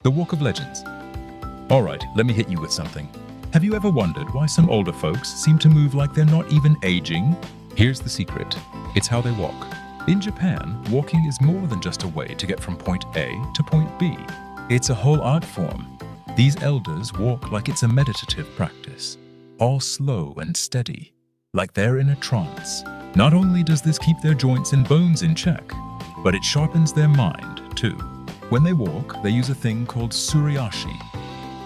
The Walk of Legends. All right, let me hit you with something. Have you ever wondered why some older folks seem to move like they're not even aging? Here's the secret. It's how they walk. In Japan, walking is more than just a way to get from point A to point B. It's a whole art form. These elders walk like it's a meditative practice, all slow and steady, like they're in a trance. Not only does this keep their joints and bones in check, but it sharpens their mind too. When they walk, they use a thing called suriashi.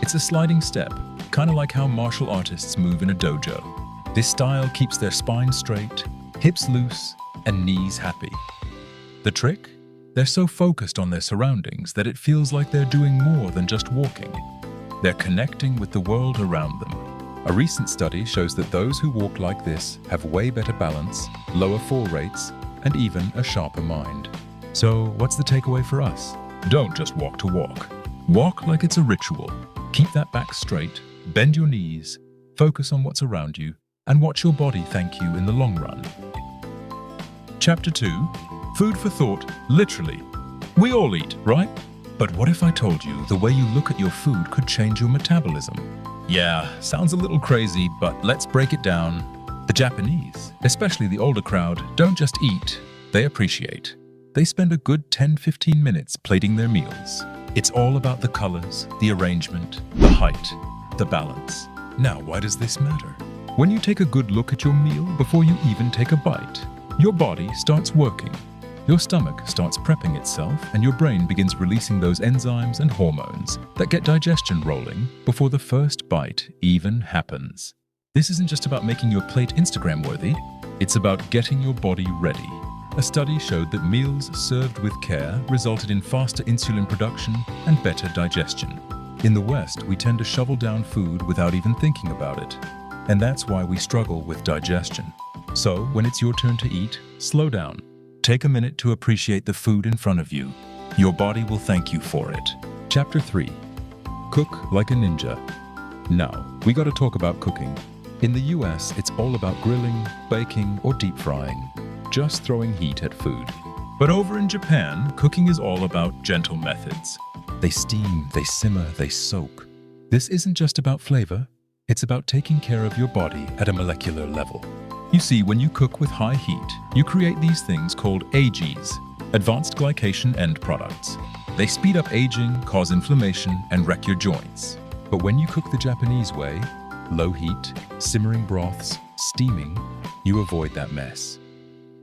It's a sliding step, kind of like how martial artists move in a dojo. This style keeps their spine straight, hips loose, and knees happy. The trick? They're so focused on their surroundings that it feels like they're doing more than just walking. They're connecting with the world around them. A recent study shows that those who walk like this have way better balance, lower fall rates, and even a sharper mind. So, what's the takeaway for us? Don't just walk to walk. Walk like it's a ritual. Keep that back straight, bend your knees, focus on what's around you, and watch your body thank you in the long run. Chapter 2. Food for thought, literally. We all eat, right? But what if I told you the way you look at your food could change your metabolism? Yeah, sounds a little crazy, but let's break it down. The Japanese, especially the older crowd, don't just eat, they appreciate. They spend a good 10-15 minutes plating their meals. It's all about the colors, the arrangement, the height, the balance. Now, why does this matter? When you take a good look at your meal before you even take a bite, your body starts working. Your stomach starts prepping itself, and your brain begins releasing those enzymes and hormones that get digestion rolling before the first bite even happens. This isn't just about making your plate Instagram-worthy, it's about getting your body ready. A study showed that meals served with care resulted in faster insulin production and better digestion. In the West, we tend to shovel down food without even thinking about it. And that's why we struggle with digestion. So, when it's your turn to eat, slow down. Take a minute to appreciate the food in front of you. Your body will thank you for it. Chapter 3. Cook like a ninja. Now, we gotta talk about cooking. In the US, it's all about grilling, baking, or deep frying. Just throwing heat at food. But over in Japan, cooking is all about gentle methods. They steam, they simmer, they soak. This isn't just about flavor, it's about taking care of your body at a molecular level. You see, when you cook with high heat, you create these things called AGs, advanced glycation end products. They speed up aging, cause inflammation, and wreck your joints. But when you cook the Japanese way, low heat, simmering broths, steaming, you avoid that mess.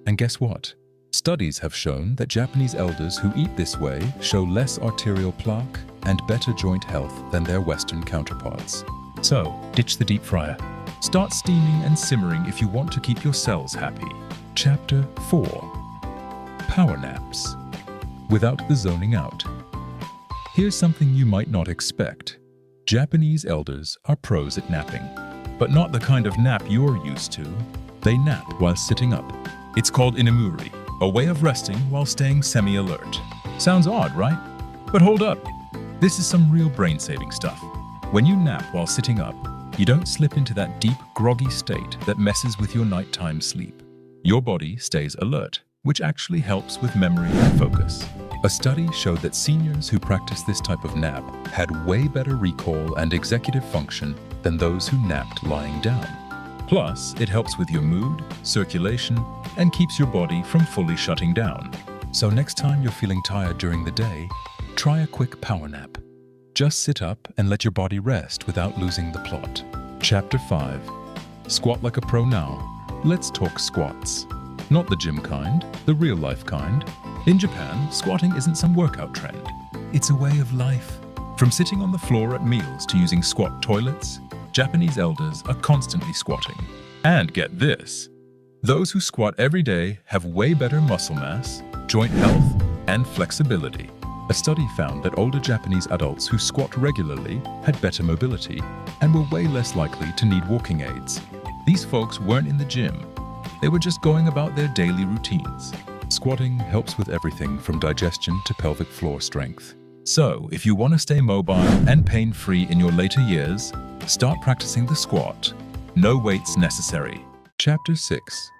And guess what? Studies have shown that Japanese elders who eat this way show less arterial plaque and better joint health than their Western counterparts. So, ditch the deep fryer. Start steaming and simmering if you want to keep your cells happy. Chapter 4. Power naps. Without the zoning out. Here's something you might not expect. Japanese elders are pros at napping. But not the kind of nap you're used to. They nap while sitting up. It's called inamuri, a way of resting while staying semi-alert. Sounds odd, right? But hold up. This is some real brain-saving stuff. When you nap while sitting up, you don't slip into that deep, groggy state that messes with your nighttime sleep. Your body stays alert, which actually helps with memory and focus. A study showed that seniors who practiced this type of nap had way better recall and executive function than those who napped lying down. Plus, it helps with your mood, circulation, and keeps your body from fully shutting down. So next time you're feeling tired during the day, try a quick power nap. Just sit up and let your body rest without losing the plot. Chapter 5. Squat like a pro now. Let's talk squats. Not the gym kind, the real life kind. In Japan, squatting isn't some workout trend. It's a way of life. From sitting on the floor at meals to using squat toilets, Japanese elders are constantly squatting. And get this, those who squat every day have way better muscle mass, joint health, and flexibility. A study found that older Japanese adults who squat regularly had better mobility and were way less likely to need walking aids. These folks weren't in the gym. They were just going about their daily routines. Squatting helps with everything from digestion to pelvic floor strength. So, if you want to stay mobile and pain-free in your later years, start practicing the squat. No weights necessary. Chapter 6.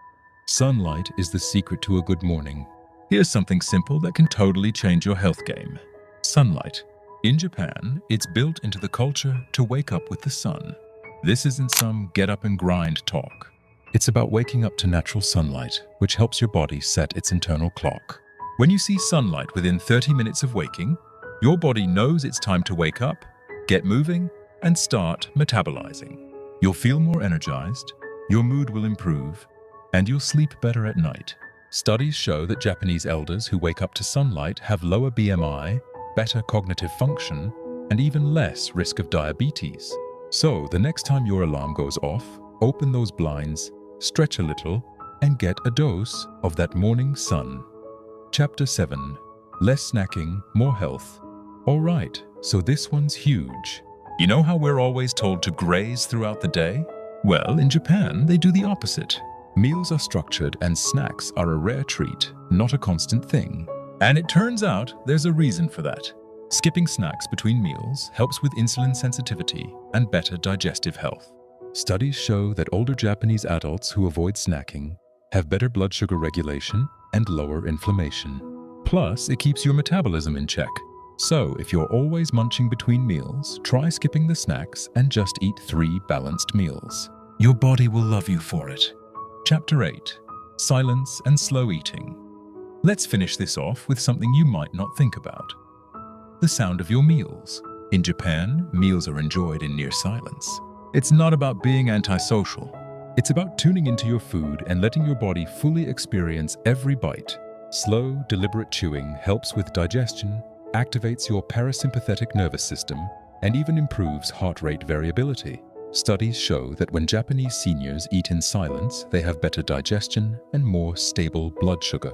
Sunlight is the secret to a good morning. Here's something simple that can totally change your health game. Sunlight. In Japan, it's built into the culture to wake up with the sun. This isn't some get up and grind talk. It's about waking up to natural sunlight, which helps your body set its internal clock. When you see sunlight within 30 minutes of waking, your body knows it's time to wake up, get moving, and start metabolizing. You'll feel more energized, your mood will improve, and you'll sleep better at night. Studies show that Japanese elders who wake up to sunlight have lower BMI, better cognitive function, and even less risk of diabetes. So, the next time your alarm goes off, open those blinds, stretch a little, and get a dose of that morning sun. Chapter 7. Less snacking, more health. Alright, so this one's huge. You know how we're always told to graze throughout the day? Well, in Japan, they do the opposite. Meals are structured and snacks are a rare treat, not a constant thing. And it turns out there's a reason for that. Skipping snacks between meals helps with insulin sensitivity and better digestive health. Studies show that older Japanese adults who avoid snacking have better blood sugar regulation and lower inflammation. Plus, it keeps your metabolism in check. So, if you're always munching between meals, try skipping the snacks and just eat 3 balanced meals. Your body will love you for it. Chapter 8. Silence and slow eating. Let's finish this off with something you might not think about. The sound of your meals. In Japan, meals are enjoyed in near silence. It's not about being antisocial. It's about tuning into your food and letting your body fully experience every bite. Slow, deliberate chewing helps with digestion, activates your parasympathetic nervous system, and even improves heart rate variability. Studies show that when Japanese seniors eat in silence, they have better digestion and more stable blood sugar.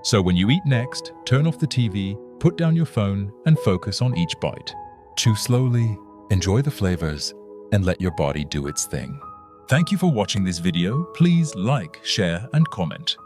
So when you eat next, turn off the TV, put down your phone, and focus on each bite. Chew slowly, enjoy the flavors, and let your body do its thing. Thank you for watching this video. Please like, share, and comment.